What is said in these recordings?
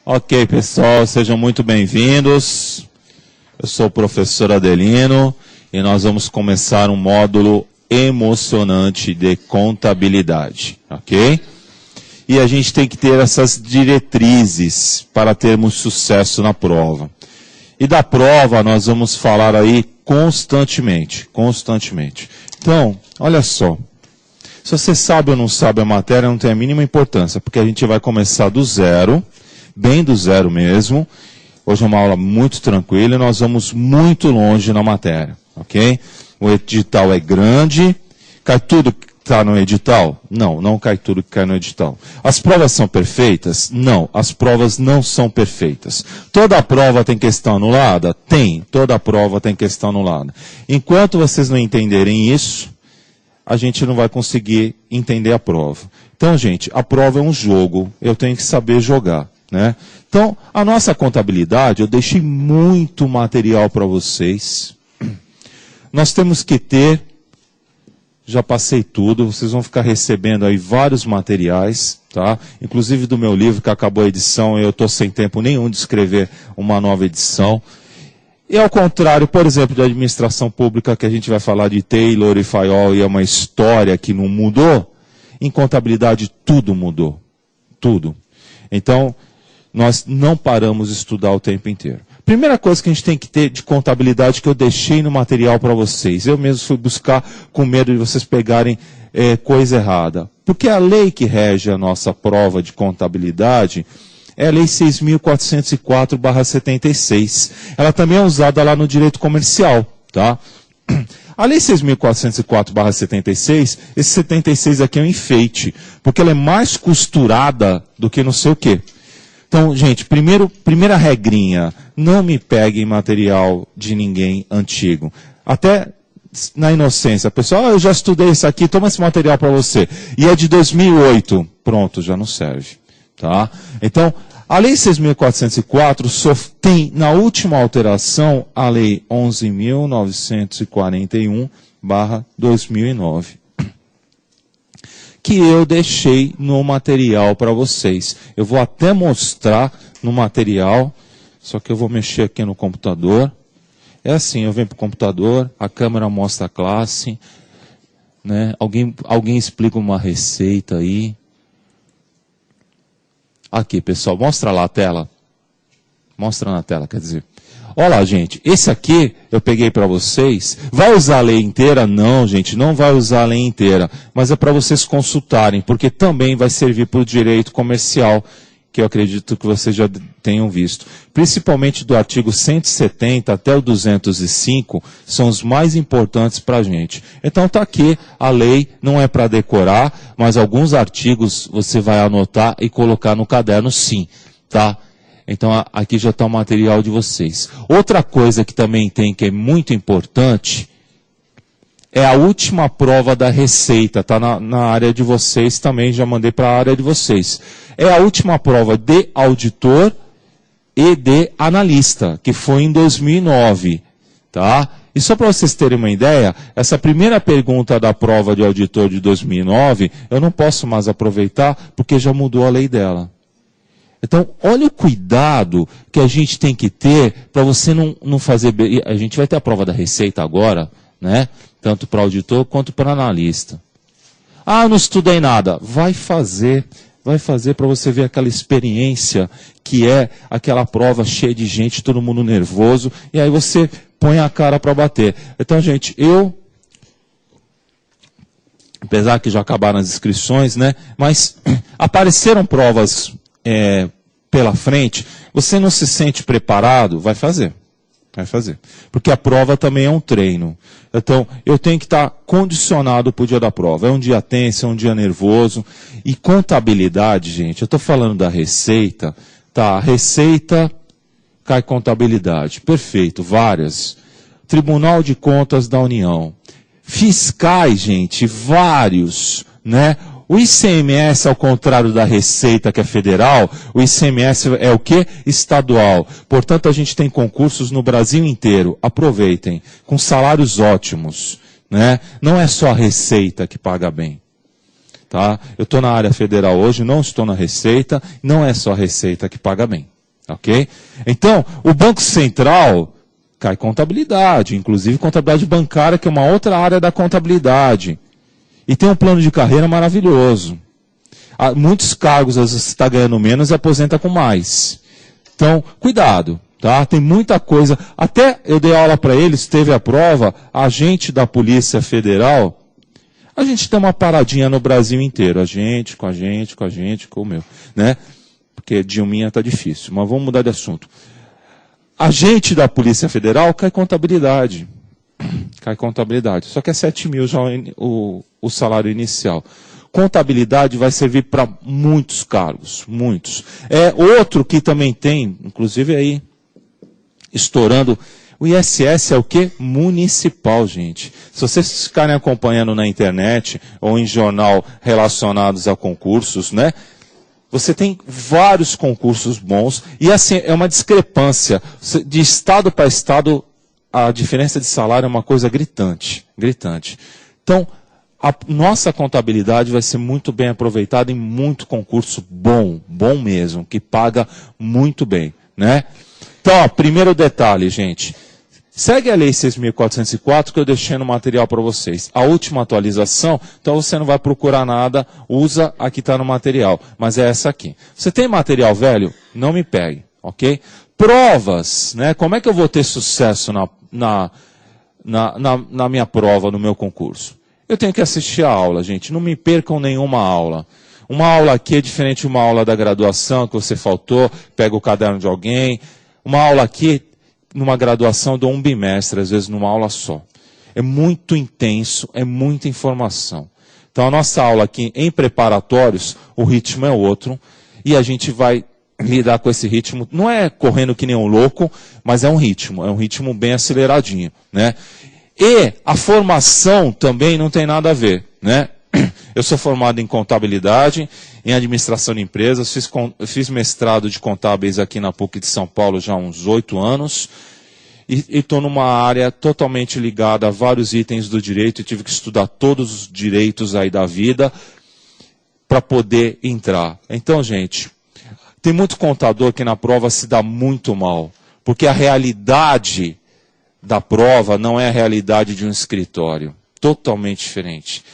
Ok, pessoal, sejam muito bem-vindos. Eu sou o professor Adelino e nós vamos começar um módulo emocionante de contabilidade, ok? E a gente tem que ter essas diretrizes para termos sucesso na prova. E da prova nós vamos falar aí constantemente. Então, olha só. Se você sabe ou não sabe a matéria, não tem a mínima importância, porque a gente vai começar do zero, bem do zero mesmo. Hoje é uma aula muito tranquila e nós vamos muito longe na matéria, ok? O edital é grande. Cai tudo que está no edital? Não, não cai tudo que cai no edital. As provas são perfeitas? Não, as provas não são perfeitas. Toda prova tem questão anulada? Tem, toda prova tem questão anulada. Enquanto vocês não entenderem isso, a gente não vai conseguir entender a prova. Então, gente, a prova é um jogo, eu tenho que saber jogar, né? Então, a nossa contabilidade, eu deixei muito material para vocês. Nós temos que ter, já passei tudo, vocês vão ficar recebendo aí vários materiais, tá? Inclusive do meu livro, que acabou a edição, eu estou sem tempo nenhum de escrever uma nova edição. E ao contrário, por exemplo, de administração pública, que a gente vai falar de Taylor e Fayol, e é uma história que não mudou, em contabilidade tudo mudou. Tudo. Então, nós não paramos de estudar o tempo inteiro. Primeira coisa que a gente tem que ter de contabilidade que eu deixei no material para vocês. Eu mesmo fui buscar com medo de vocês pegarem coisa errada. Porque a lei que rege a nossa prova de contabilidade é a Lei 6.404/76. Ela também é usada lá no direito comercial, tá? A Lei 6.404/76, esse 76 aqui é um enfeite, porque ela é mais costurada do que não sei o quê. Então, gente, primeira regrinha, não me peguem material de ninguém antigo. Até na inocência, pessoal, eu já estudei isso aqui, toma esse material para você. E é de 2008, pronto, já não serve. Tá? Então, a Lei 6.404 só tem, na última alteração, a Lei 11.941/2009. Que eu deixei no material para vocês. Eu vou até mostrar no material, só que eu vou mexer aqui no computador. É assim, eu venho para o computador, a câmera mostra a classe, né? Alguém explica uma receita aí. Aqui, pessoal, mostra lá a tela. Mostra na tela, quer dizer. Olha lá, gente, esse aqui eu peguei para vocês. Vai usar a lei inteira? Não, gente, não vai usar a lei inteira. Mas é para vocês consultarem, porque também vai servir para o direito comercial, que eu acredito que vocês já tenham visto. Principalmente do artigo 170 até o 205, são os mais importantes para a gente. Então está aqui, a lei não é para decorar, mas alguns artigos você vai anotar e colocar no caderno sim, tá? Então aqui já está o material de vocês. Outra coisa que também tem, que é muito importante, é a última prova da Receita. Está na área de vocês também, já mandei para a área de vocês. É a última prova de auditor e de analista, que foi em 2009. Tá? E só para vocês terem uma ideia, essa primeira pergunta da prova de auditor de 2009, eu não posso mais aproveitar, porque já mudou a lei dela. Então, olha o cuidado que a gente tem que ter para você não fazer... A gente vai ter a prova da Receita agora, né? Tanto para auditor quanto para analista. Ah, não estudei nada. Vai fazer para você ver aquela experiência que é aquela prova cheia de gente, todo mundo nervoso, e aí você põe a cara para bater. Então, gente, apesar que já acabaram as inscrições, né? Mas apareceram provas... pela frente, você não se sente preparado, vai fazer. Porque a prova também é um treino. Então, eu tenho que estar condicionado para o dia da prova. É um dia tenso, é um dia nervoso. E contabilidade, gente, eu estou falando da Receita, tá? Receita cai contabilidade. Perfeito, várias. Tribunal de Contas da União. Fiscais, gente, vários, né? O ICMS, ao contrário da Receita, que é federal, o ICMS é o quê? Estadual. Portanto, a gente tem concursos no Brasil inteiro. Aproveitem, com salários ótimos, né? Não é só a Receita que paga bem. Tá? Eu estou na área federal hoje, não estou na Receita, não é só a Receita que paga bem. Ok? Então, o Banco Central cai contabilidade, inclusive contabilidade bancária, que é uma outra área da contabilidade. E tem um plano de carreira maravilhoso. Muitos cargos, às vezes, você está ganhando menos e aposenta com mais. Então, cuidado, tá? Tem muita coisa. Até eu dei aula para eles, teve a prova, agente da Polícia Federal. A gente tem uma paradinha no Brasil inteiro. Com o meu, né? Porque Dilminha tá difícil, mas vamos mudar de assunto. Agente da Polícia Federal cai contabilidade. Cai contabilidade. Só que é 7 mil já o salário inicial. Contabilidade vai servir para muitos cargos, muitos. É outro que também tem, inclusive aí, estourando. O ISS é o quê? Municipal, gente. Se vocês ficarem acompanhando na internet ou em jornal relacionados a concursos, né? Você tem vários concursos bons e assim é uma discrepância. De estado para estado, a diferença de salário é uma coisa gritante. Gritante. Então, a nossa contabilidade vai ser muito bem aproveitada em muito concurso bom mesmo, que paga muito bem, né? Então, ó, primeiro detalhe, gente. Segue a Lei 6.404 que eu deixei no material para vocês. A última atualização, então você não vai procurar nada, usa a que está no material. Mas é essa aqui. Você tem material velho? Não me pegue, ok? Provas, né? Como é que eu vou ter sucesso na minha prova, no meu concurso? Eu tenho que assistir a aula, gente. Não me percam nenhuma aula. Uma aula aqui é diferente de uma aula da graduação, que você faltou, pega o caderno de alguém. Uma aula aqui, numa graduação, dou um bimestre, às vezes numa aula só. É muito intenso, é muita informação. Então a nossa aula aqui, em preparatórios, o ritmo é outro. E a gente vai lidar com esse ritmo. Não é correndo que nem um louco, mas é um ritmo bem aceleradinho, né? E a formação também não tem nada a ver, né? Eu sou formado em contabilidade, em administração de empresas, fiz mestrado de contábeis aqui na PUC de São Paulo já há uns 8 anos, e estou numa área totalmente ligada a vários itens do direito, e tive que estudar todos os direitos aí da vida para poder entrar. Então, gente, tem muito contador que na prova se dá muito mal, porque a realidade da prova não é a realidade de um escritório, totalmente diferente.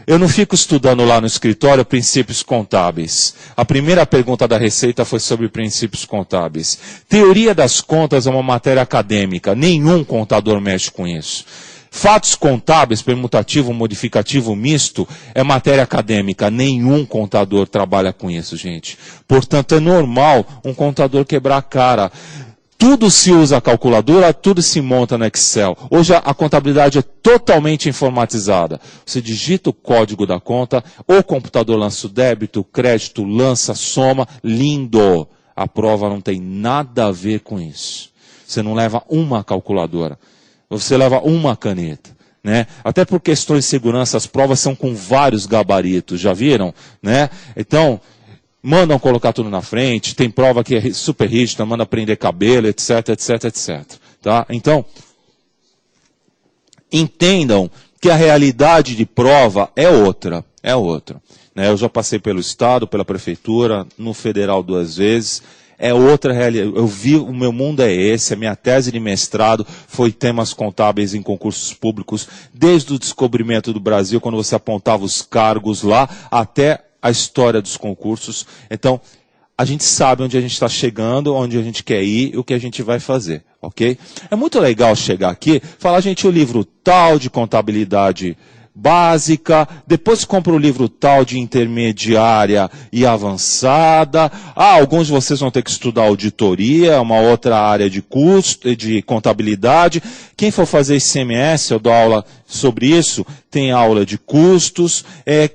Eu não fico estudando lá no escritório princípios contábeis. A primeira pergunta da Receita foi sobre princípios contábeis. Teoria das contas é uma matéria acadêmica. Nenhum contador mexe com isso. Fatos contábeis, permutativo, modificativo, misto, é matéria acadêmica. Nenhum contador trabalha com isso, gente. Portanto, é normal um contador quebrar a cara. Tudo se usa a calculadora, tudo se monta no Excel. Hoje a contabilidade é totalmente informatizada. Você digita o código da conta, o computador lança o débito, o crédito, lança a soma, lindo. A prova não tem nada a ver com isso. Você não leva uma calculadora, você leva uma caneta, né? Até por questões de segurança, as provas são com vários gabaritos, já viram? Né? Então, mandam colocar tudo na frente, tem prova que é super rígida, manda prender cabelo, etc, etc, etc. Tá? Então, entendam que a realidade de prova é outra, né? Eu já passei pelo Estado, pela Prefeitura, no Federal 2 vezes, é outra realidade. Eu vi, o meu mundo é esse, a minha tese de mestrado foi temas contábeis em concursos públicos, desde o descobrimento do Brasil, quando você apontava os cargos lá, até a história dos concursos. Então, a gente sabe onde a gente está chegando, onde a gente quer ir e o que a gente vai fazer, ok? É muito legal chegar aqui, falar, gente, o livro tal de contabilidade básica, depois compra o livro tal de intermediária e avançada. Alguns de vocês vão ter que estudar auditoria, uma outra área de custo, de contabilidade. Quem for fazer ICMS, eu dou aula sobre isso, tem aula de custos.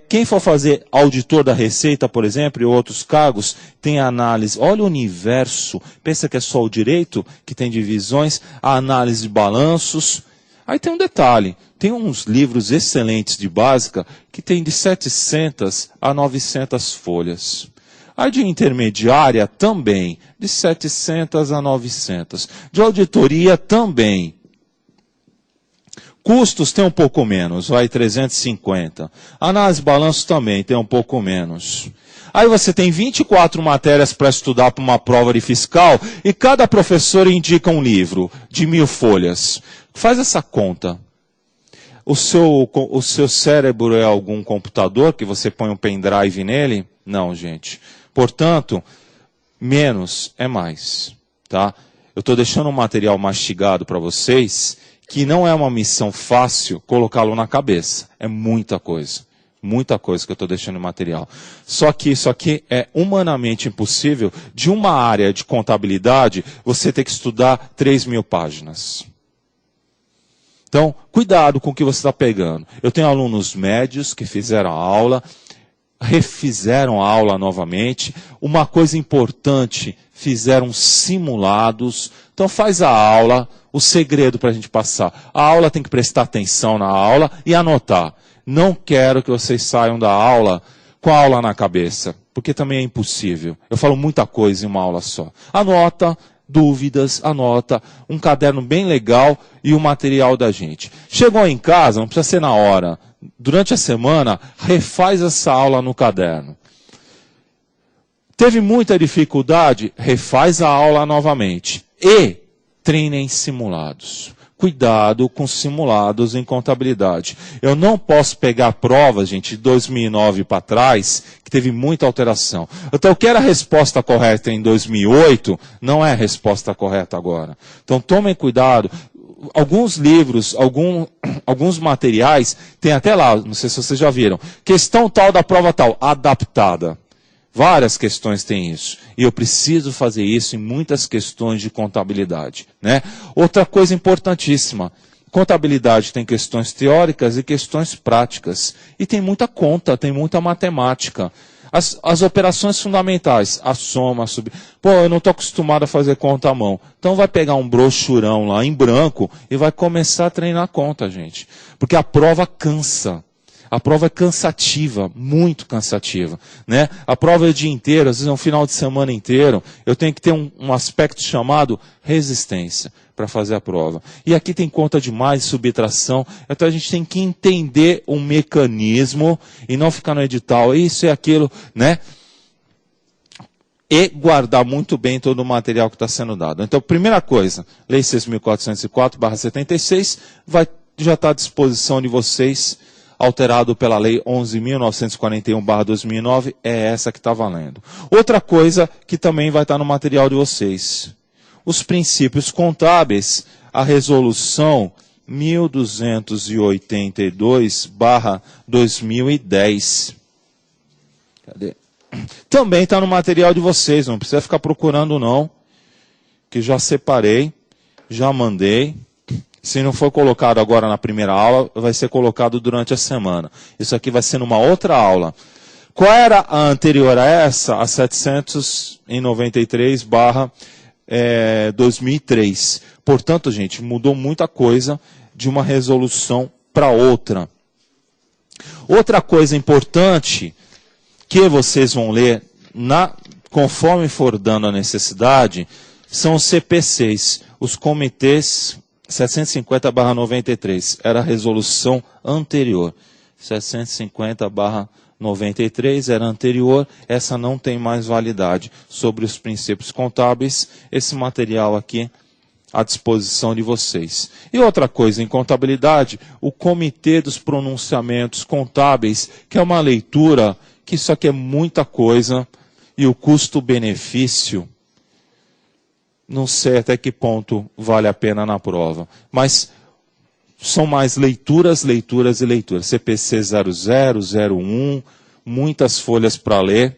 Quem for fazer auditor da Receita, por exemplo, e outros cargos, tem análise. Olha o universo, pensa que é só o direito, que tem divisões, a análise de balanços. Aí tem um detalhe, tem uns livros excelentes de básica que tem de 700 a 900 folhas. A de intermediária também, de 700 a 900. De auditoria também. Custos tem um pouco menos, vai 350. Análise de balanço também tem um pouco menos. Aí você tem 24 matérias para estudar para uma prova de fiscal e cada professor indica um livro de 1000 folhas. Faz essa conta. O seu cérebro é algum computador que você põe um pendrive nele? Não, gente. Portanto, menos é mais. Tá? Eu estou deixando um material mastigado para vocês, que não é uma missão fácil colocá-lo na cabeça. É muita coisa. Muita coisa que eu estou deixando em material. Só que isso aqui é humanamente impossível. De uma área de contabilidade, você ter que estudar 3.000 páginas. Então, cuidado com o que você está pegando. Eu tenho alunos médios que fizeram a aula, refizeram a aula novamente. Uma coisa importante, fizeram simulados. Então faz a aula, o segredo para a gente passar. A aula tem que prestar atenção na aula e anotar. Não quero que vocês saiam da aula com a aula na cabeça, porque também é impossível. Eu falo muita coisa em uma aula só. Anota, dúvidas, anota, um caderno bem legal e o material da gente. Chegou em casa, não precisa ser na hora. Durante a semana, refaz essa aula no caderno. Teve muita dificuldade, refaz a aula novamente. E treinem simulados. Cuidado com simulados em contabilidade. Eu não posso pegar provas, gente, de 2009 para trás, que teve muita alteração. Então, o que era a resposta correta em 2008, não é a resposta correta agora. Então, tomem cuidado. Alguns livros, alguns materiais, tem até lá, não sei se vocês já viram, questão tal da prova tal, adaptada. Várias questões têm isso. E eu preciso fazer isso em muitas questões de contabilidade. Né? Outra coisa importantíssima. Contabilidade tem questões teóricas e questões práticas. E tem muita conta, tem muita matemática. As operações fundamentais, a soma, a subir. Pô, eu não estou acostumado a fazer conta à mão. Então vai pegar um brochurão lá em branco e vai começar a treinar conta, gente. Porque a prova cansa. A prova é cansativa, muito cansativa. Né? A prova é o dia inteiro, às vezes é um final de semana inteiro. Eu tenho que ter um aspecto chamado resistência para fazer a prova. E aqui tem conta de mais, subtração. Então a gente tem que entender o mecanismo e não ficar no edital. Isso e aquilo, né? E guardar muito bem todo o material que está sendo dado. Então, primeira coisa, Lei 6.404/76 já está à disposição de vocês, alterado pela Lei 11.941/2009, é essa que está valendo. Outra coisa que também vai estar no material de vocês. Os princípios contábeis, a resolução 1282/2010. Cadê? Também está no material de vocês, não precisa ficar procurando não, que já separei, já mandei. Se não for colocado agora na primeira aula, vai ser colocado durante a semana. Isso aqui vai ser numa outra aula. Qual era a anterior a essa? A 793/2003. Portanto, gente, mudou muita coisa de uma resolução para outra. Outra coisa importante que vocês vão ler, conforme for dando a necessidade, são os CPCs, os comitês 750/93, era a resolução anterior. 750/93 era anterior, essa não tem mais validade. Sobre os princípios contábeis, esse material aqui à disposição de vocês. E outra coisa, em contabilidade, o Comitê dos Pronunciamentos Contábeis, que é uma leitura, que isso aqui é muita coisa, e o custo-benefício, não sei até que ponto vale a pena na prova. Mas são mais leituras, leituras e leituras. CPC 00, 01, muitas folhas para ler.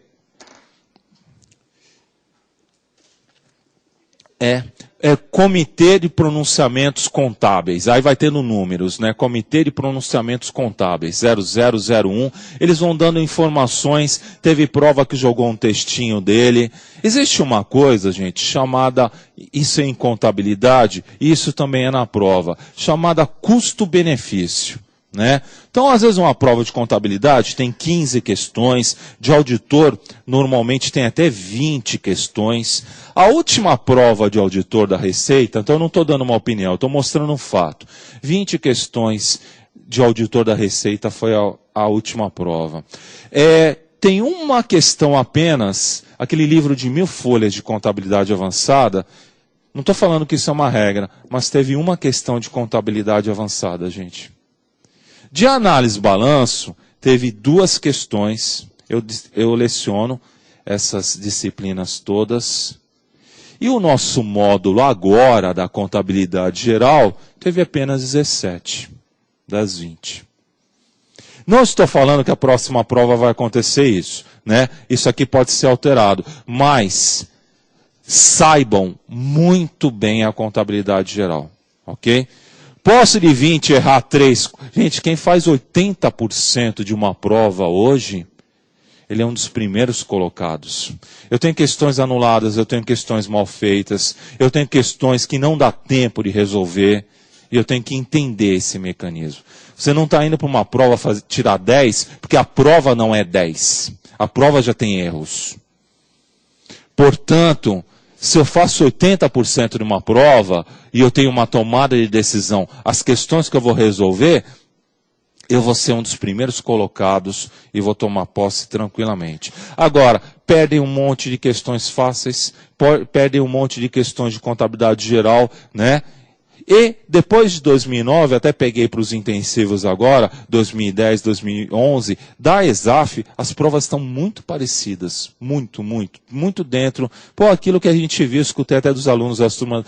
Comitê de Pronunciamentos Contábeis. Aí vai tendo números, né? Comitê de Pronunciamentos Contábeis, 0001. Eles vão dando informações. Teve prova que jogou um textinho dele. Existe uma coisa, gente, chamada, isso é em contabilidade, e isso também é na prova, chamada custo-benefício. Né? Então, às vezes, uma prova de contabilidade tem 15 questões, de auditor, normalmente tem até 20 questões. A última prova de auditor da Receita, então eu não estou dando uma opinião, estou mostrando um fato. 20 questões de auditor da Receita foi a última prova. tem uma questão apenas, aquele livro de 1000 folhas de contabilidade avançada, não estou falando que isso é uma regra, mas teve uma questão de contabilidade avançada, gente. De análise balanço, teve 2 questões, eu leciono essas disciplinas todas, e o nosso módulo agora da contabilidade geral teve apenas 17 das 20. Não estou falando que a próxima prova vai acontecer isso, né? Isso aqui pode ser alterado, mas saibam muito bem a contabilidade geral, ok? Posso de 20 errar 3? Gente, quem faz 80% de uma prova hoje, ele é um dos primeiros colocados. Eu tenho questões anuladas, eu tenho questões mal feitas, eu tenho questões que não dá tempo de resolver, e eu tenho que entender esse mecanismo. Você não está indo para uma prova tirar 10, porque a prova não é 10. A prova já tem erros. Portanto, se eu faço 80% de uma prova e eu tenho uma tomada de decisão, as questões que eu vou resolver, eu vou ser um dos primeiros colocados e vou tomar posse tranquilamente. Agora, perdem um monte de questões fáceis, perdem um monte de questões de contabilidade geral, né? E depois de 2009, até peguei para os intensivos agora, 2010, 2011, da ESAF, as provas estão muito parecidas, muito dentro. Pô, aquilo que a gente viu, escutei até dos alunos das turmas,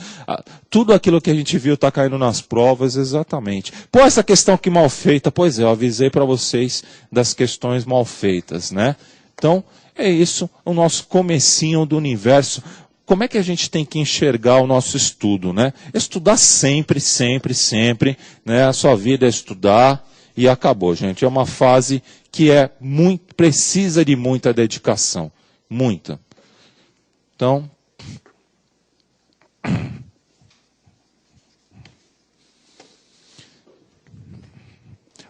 tudo aquilo que a gente viu está caindo nas provas, exatamente. Pô, essa questão aqui mal feita, pois é, eu avisei para vocês das questões mal feitas, né? Então, é isso, o nosso comecinho do universo. Como é que a gente tem que enxergar o nosso estudo, né? Estudar sempre, né? A sua vida é estudar e acabou, gente. É uma fase que precisa de muita dedicação, muita. Então,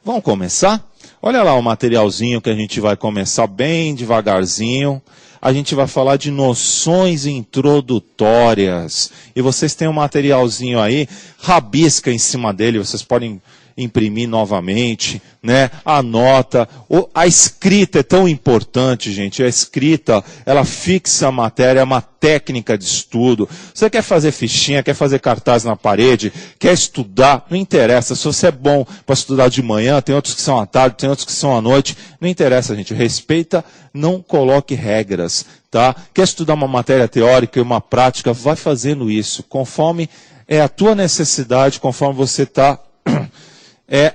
vamos começar? Olha lá o materialzinho que a gente vai começar bem devagarzinho. A gente vai falar de noções introdutórias. E vocês têm um materialzinho aí, rabisca em cima dele, vocês podem imprimir novamente, né? Anota. A escrita é tão importante, gente. A escrita, ela fixa a matéria, é uma técnica de estudo. Você quer fazer fichinha, quer fazer cartaz na parede, quer estudar, não interessa. Se você é bom para estudar de manhã, tem outros que são à tarde, tem outros que são à noite, não interessa, gente. Respeita, não coloque regras, tá? Quer estudar uma matéria teórica e uma prática, vai fazendo isso, conforme é a tua necessidade, conforme você está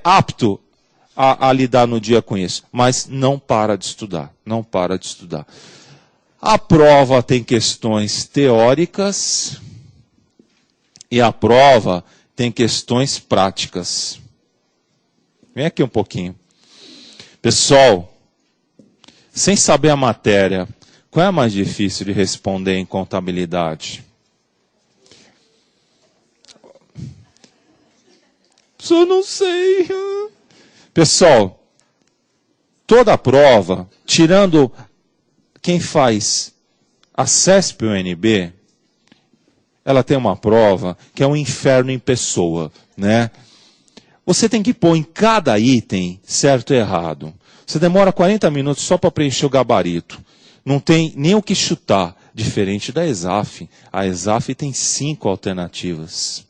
apto a lidar no dia com isso. Mas não para de estudar, não para de estudar. A prova tem questões teóricas e a prova tem questões práticas. Vem aqui um pouquinho. Pessoal, sem saber a matéria, qual é a mais difícil de responder em contabilidade? Só não sei. Pessoal, toda a prova, tirando quem faz a CESP ou UNB, ela tem uma prova que é um inferno em pessoa, né? Você tem que pôr em cada item certo e errado. Você demora 40 minutos só para preencher o gabarito. Não tem nem o que chutar, diferente da ESAF. A ESAF tem 5 alternativas.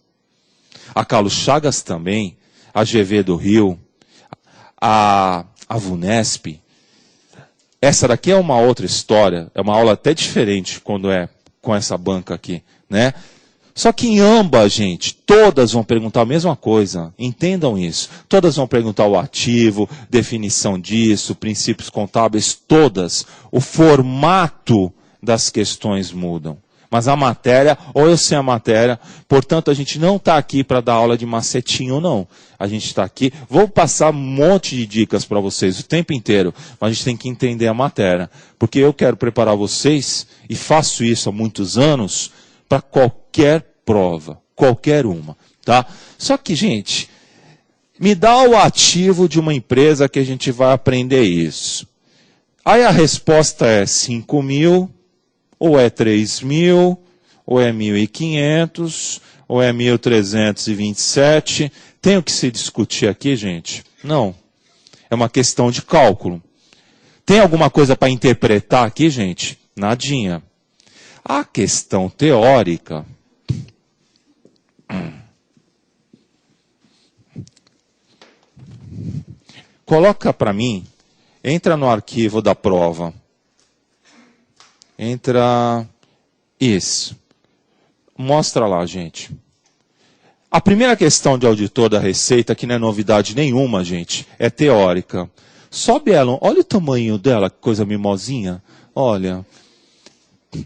A Carlos Chagas também, a GV do Rio, a VUNESP. Essa daqui é uma outra história, é uma aula até diferente quando é com essa banca aqui, né? Só que em ambas, gente, todas vão perguntar a mesma coisa, entendam isso. Todas vão perguntar o ativo, definição disso, princípios contábeis, todas. O formato das questões mudam. Mas a matéria, ou eu sei a matéria, portanto a gente não está aqui para dar aula de macetinho, não. A gente está aqui, vou passar um monte de dicas para vocês o tempo inteiro, mas a gente tem que entender a matéria. Porque eu quero preparar vocês, e faço isso há muitos anos, para qualquer prova, qualquer uma, tá? Só que, gente, me dá o ativo de uma empresa que a gente vai aprender isso. Aí a resposta é 5.000, ou é 3.000, ou é 1.500, ou é 1.327. Tem o que se discutir aqui, gente? Não. É uma questão de cálculo. Tem alguma coisa para interpretar aqui, gente? Nadinha. A questão teórica... Coloca para mim, entra no arquivo da prova. Entra... Isso. Mostra lá, gente. A primeira questão de auditor da Receita, que não é novidade nenhuma, gente, é teórica. Sobe ela, olha o tamanho dela, que coisa mimosinha. Olha.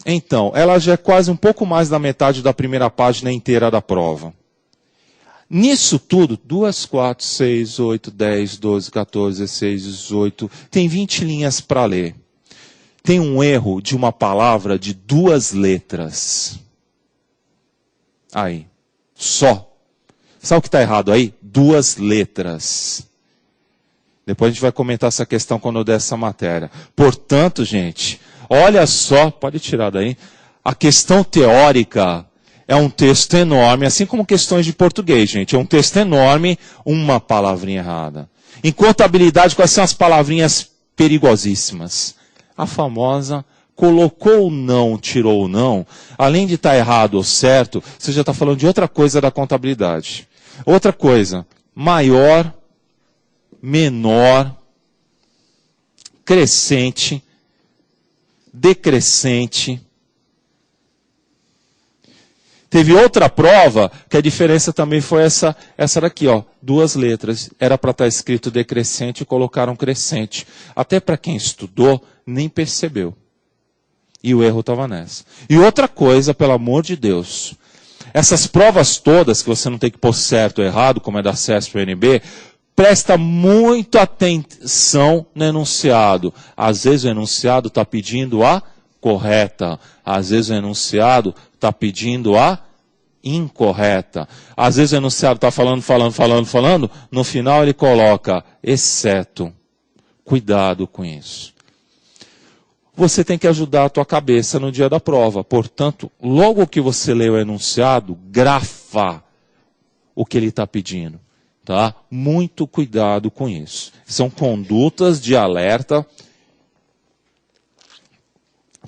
Então, ela já é quase um pouco mais da metade da primeira página inteira da prova. Nisso tudo, 2, 4, 6, 8, 10, 12, 14, 16, 18, tem 20 linhas para ler. Tem um erro de uma palavra de 2 letras. Aí, só. Sabe o que está errado aí? 2 letras. Depois a gente vai comentar essa questão quando eu der essa matéria. Portanto, gente, olha só, pode tirar daí, a questão teórica é um texto enorme, assim como questões de português, gente. É um texto enorme, uma palavrinha errada. Em contabilidade, quais são as palavrinhas perigosíssimas? A famosa colocou o não, tirou o não. Além de estar errado ou certo, você já está falando de outra coisa da contabilidade. Outra coisa, maior, menor, crescente, decrescente. Teve outra prova, que a diferença também foi essa daqui, ó, 2 letras. Era para estar escrito decrescente e colocaram crescente. Até para quem estudou, nem percebeu. E o erro estava nessa. E outra coisa, pelo amor de Deus, essas provas todas, que você não tem que pôr certo ou errado, como é da CESP e UNB, presta muita atenção no enunciado. Às vezes o enunciado está pedindo a correta. Às vezes o enunciado está pedindo a incorreta. Às vezes o enunciado está falando, no final ele coloca exceto. Cuidado com isso. Você tem que ajudar a tua cabeça no dia da prova. Portanto, logo que você lê o enunciado, grafa o que ele está pedindo. Tá? Muito cuidado com isso. São condutas de alerta.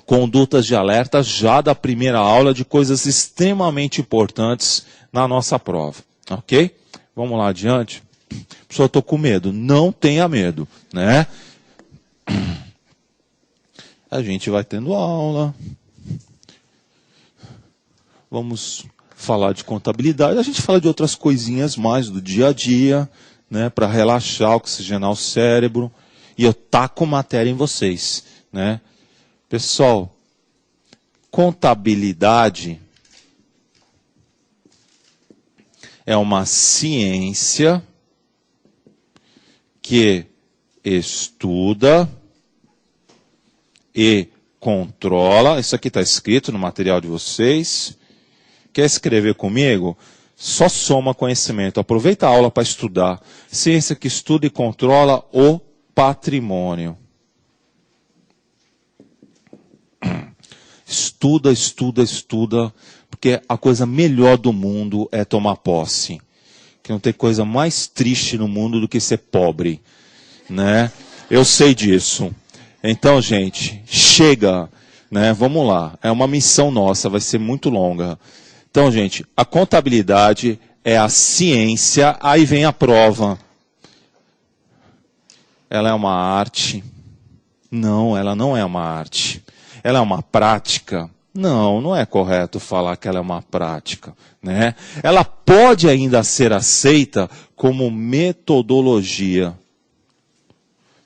Condutas de alerta já da primeira aula de coisas extremamente importantes na nossa prova. Ok? Vamos lá adiante. Pessoal, eu estou com medo. Não tenha medo. Né? A gente vai tendo aula. Vamos falar de contabilidade. A gente fala de outras coisinhas mais do dia a dia, né, para relaxar, oxigenar o cérebro. E eu taco matéria em vocês. Né? Pessoal, contabilidade é uma ciência que estuda e controla. Isso aqui está escrito no material de vocês. Quer escrever comigo? Só soma conhecimento. Aproveita a aula para estudar. Ciência que estuda e controla o patrimônio. Estuda, estuda, estuda, porque a coisa melhor do mundo é tomar posse. Que não tem coisa mais triste no mundo do que ser pobre, né? Eu sei disso. Então, gente, chega, né? Vamos lá. É uma missão nossa, vai ser muito longa. Então, gente, a contabilidade é a ciência, aí vem a prova. Ela é uma arte? Não, ela não é uma arte. Ela é uma prática? Não, não é correto falar que ela é uma prática, né? Ela pode ainda ser aceita como metodologia.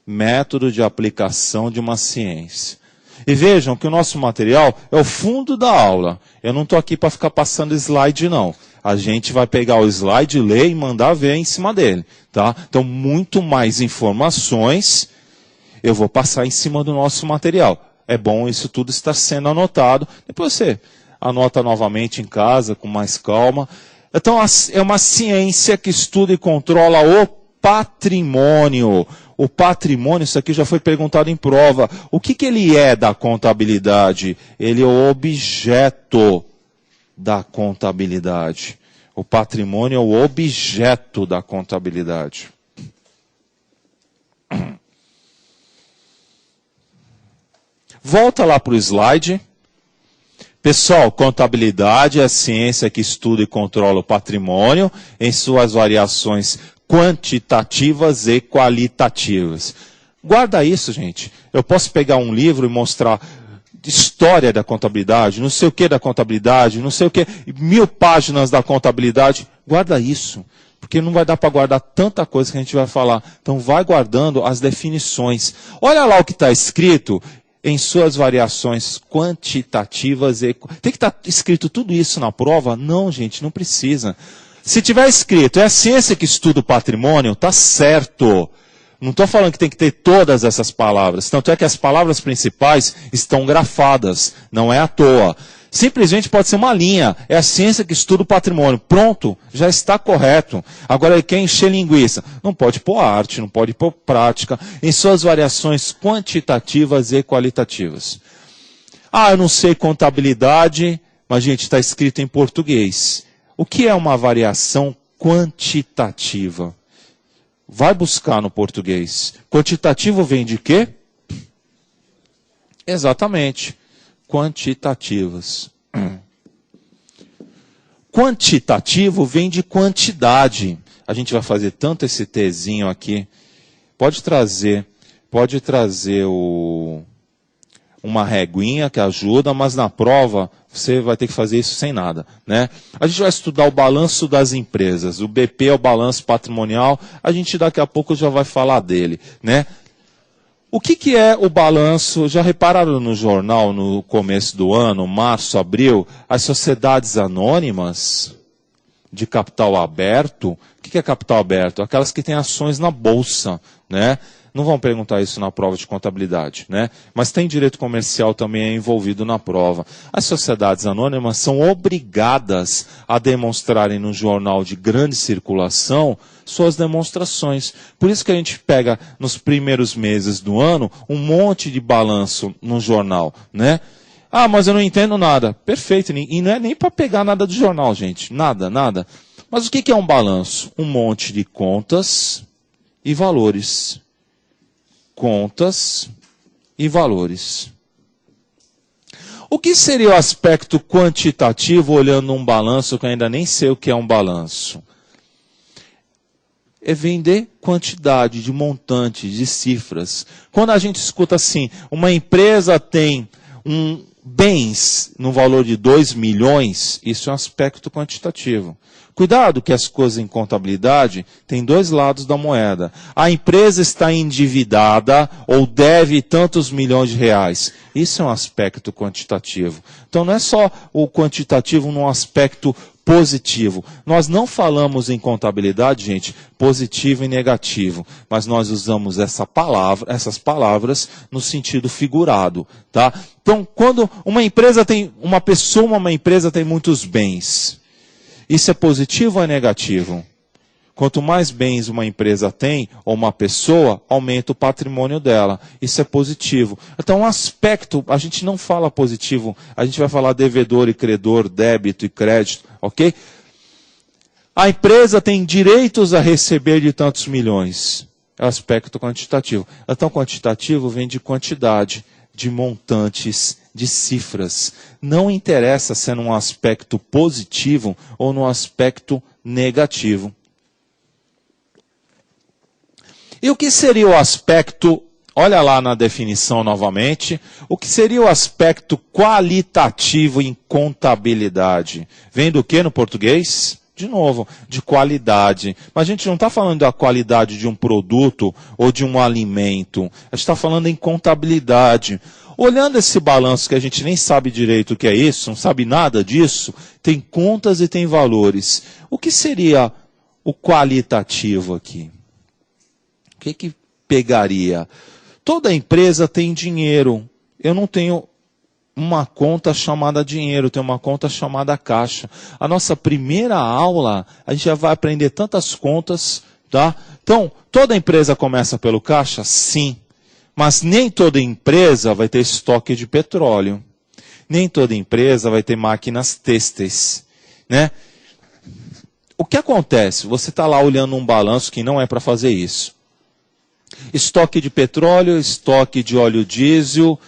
Método de aplicação de uma ciência. E vejam que o nosso material é o fundo da aula. Eu não estou aqui para ficar passando slide, não. A gente vai pegar o slide, ler e mandar ver em cima dele. Tá? Então, muito mais informações eu vou passar em cima do nosso material. É bom isso tudo estar sendo anotado. Depois você anota novamente em casa, com mais calma. Então, é uma ciência que estuda e controla o patrimônio. O patrimônio, isso aqui já foi perguntado em prova. O que ele é da contabilidade? Ele é o objeto da contabilidade. O patrimônio é o objeto da contabilidade. Volta lá para o slide. Pessoal, contabilidade é a ciência que estuda e controla o patrimônio em suas variações quantitativas e qualitativas. Guarda isso, gente. Eu posso pegar um livro e mostrar história da contabilidade, não sei o que da contabilidade, não sei o que, 1000 páginas da contabilidade. Guarda isso, porque não vai dar para guardar tanta coisa que a gente vai falar. Então vai guardando as definições. Olha lá o que está escrito em suas variações quantitativas e... Tem que estar escrito tudo isso na prova? Não, gente, não precisa. Se tiver escrito, é a ciência que estuda o patrimônio, está certo. Não estou falando que tem que ter todas essas palavras. Tanto é que as palavras principais estão grafadas, não é à toa. Simplesmente pode ser uma linha, é a ciência que estuda o patrimônio. Pronto, já está correto. Agora ele quer encher linguiça. Não pode pôr arte, não pode pôr prática, em suas variações quantitativas e qualitativas. Ah, eu não sei contabilidade, mas gente, está escrito em português. O que é uma variação quantitativa? Vai buscar no português. Quantitativo vem de quê? Exatamente. Quantitativas. Quantitativo vem de quantidade. A gente vai fazer tanto esse Tzinho aqui. Pode trazer uma reguinha que ajuda, mas na prova você vai ter que fazer isso sem nada, né? A gente vai estudar o balanço das empresas. O BP é o balanço patrimonial. A gente daqui a pouco já vai falar dele, né? O que é o balanço? Já repararam no jornal, no começo do ano, março, abril, as sociedades anônimas de capital aberto? O que é capital aberto? Aquelas que têm ações na bolsa, né? Não vão perguntar isso na prova de contabilidade, né? Mas tem direito comercial também envolvido na prova. As sociedades anônimas são obrigadas a demonstrarem no jornal de grande circulação suas demonstrações. Por isso que a gente pega nos primeiros meses do ano um monte de balanço no jornal, né? Ah, mas eu não entendo nada. Perfeito, e não é nem para pegar nada do jornal, gente. Nada, nada. Mas o que é um balanço? Um monte de contas e valores. Contas e valores. O que seria o aspecto quantitativo olhando um balanço que eu ainda nem sei o que é um balanço? É vender quantidade de montantes, de cifras. Quando a gente escuta assim, uma empresa tem bens no valor de 2 milhões, isso é um aspecto quantitativo. Cuidado que as coisas em contabilidade têm dois lados da moeda. A empresa está endividada ou deve tantos milhões de reais. Isso é um aspecto quantitativo. Então não é só o quantitativo num aspecto positivo. Nós não falamos em contabilidade, gente, positivo e negativo, mas nós usamos essas palavras no sentido figurado, tá? Então, quando uma empresa tem muitos bens, isso é positivo ou é negativo? Quanto mais bens uma empresa tem, ou uma pessoa, aumenta o patrimônio dela. Isso é positivo. Então, um aspecto, a gente não fala positivo, a gente vai falar devedor e credor, débito e crédito, ok? A empresa tem direitos a receber de tantos milhões. É o aspecto quantitativo. Então, quantitativo vem de quantidade, de montantes, de cifras. Não interessa se é num aspecto positivo ou num aspecto negativo. E o que seria o aspecto, olha lá na definição novamente, o que seria o aspecto qualitativo em contabilidade? Vem do que no português? De novo, de qualidade. Mas a gente não está falando da qualidade de um produto ou de um alimento. A gente está falando em contabilidade. Olhando esse balanço que a gente nem sabe direito o que é isso, não sabe nada disso, tem contas e tem valores. O que seria o qualitativo aqui? O que pegaria? Toda empresa tem dinheiro. Eu não tenho uma conta chamada dinheiro, eu tenho uma conta chamada caixa. A nossa primeira aula, a gente já vai aprender tantas contas, tá? Então, toda empresa começa pelo caixa? Sim. Mas nem toda empresa vai ter estoque de petróleo. Nem toda empresa vai ter máquinas têxteis, né? O que acontece? Você está lá olhando um balanço que não é para fazer isso. Estoque de petróleo, estoque de óleo diesel,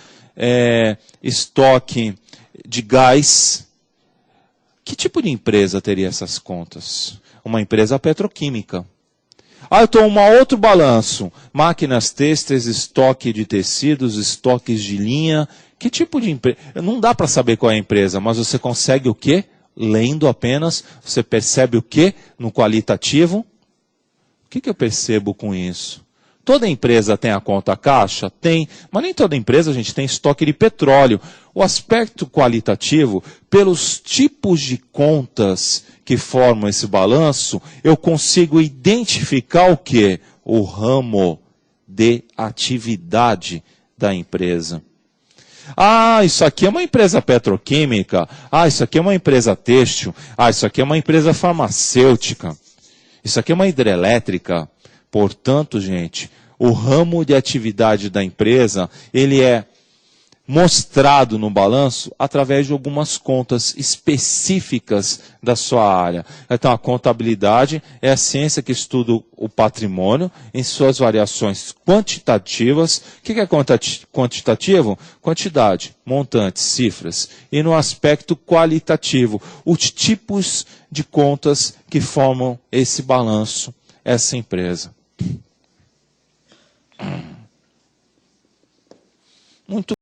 estoque de gás. Que tipo de empresa teria essas contas? Uma empresa petroquímica. Eu estou um outro balanço. Máquinas têxteis, estoque de tecidos, estoques de linha. Que tipo de empresa? Não dá para saber qual é a empresa, mas você consegue o quê? Lendo apenas, você percebe o quê? No qualitativo. O que eu percebo com isso? Toda empresa tem a conta caixa? Tem, mas nem toda empresa, a gente tem estoque de petróleo. O aspecto qualitativo, pelos tipos de contas que formam esse balanço, eu consigo identificar o quê? O ramo de atividade da empresa. Isso aqui é uma empresa petroquímica. Isso aqui é uma empresa têxtil. Isso aqui é uma empresa farmacêutica. Isso aqui é uma hidrelétrica. Portanto, gente, o ramo de atividade da empresa, ele é mostrado no balanço através de algumas contas específicas da sua área. Então, a contabilidade é a ciência que estuda o patrimônio em suas variações quantitativas. O que é quantitativo? Quantidade, montantes, cifras. E no aspecto qualitativo, os tipos de contas que formam esse balanço, essa empresa. Muito